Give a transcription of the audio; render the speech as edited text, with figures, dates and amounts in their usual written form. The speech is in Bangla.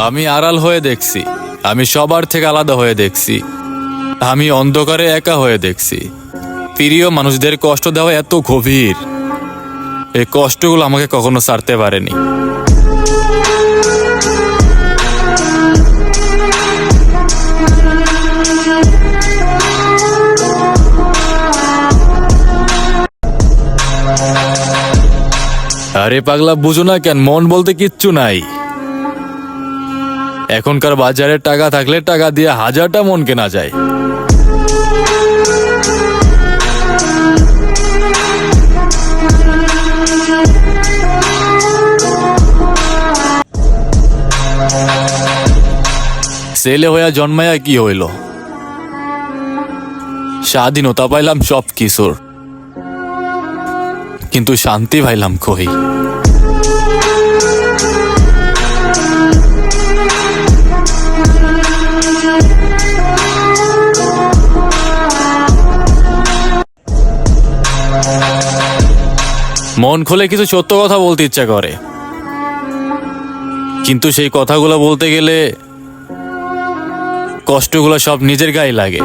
আমি আড়াল হয়ে দেখছি, আমি সবার থেকে আলাদা হয়ে দেখছি, আমি অন্ধকারে একা হয়ে দেখছি। প্রিয় মানুষদের কষ্ট দেওয়া এত গভীর, এই কষ্টগুলো আমাকে কখনো ছাড়তে পারেনি। আরে পাগলা, বুঝো না কেন? মন বলতে কিচ্ছু নাই। এখনকার বাজারে টাকা থাকলে টাকা দিয়ে 1000টা মন কেনা যায়। ছেলে হইয়া জন্মায়া কি হইল? স্বাধীনতা পাইলাম সব কিছুর, কিন্তু শান্তি পাইলাম কই? মন খুলে কিছু সত্য কথা বলতে ইচ্ছা করে, কিন্তু সেই কথাগুলো বলতে গেলে কষ্টগুলো সব নিজের গায়ে লাগে।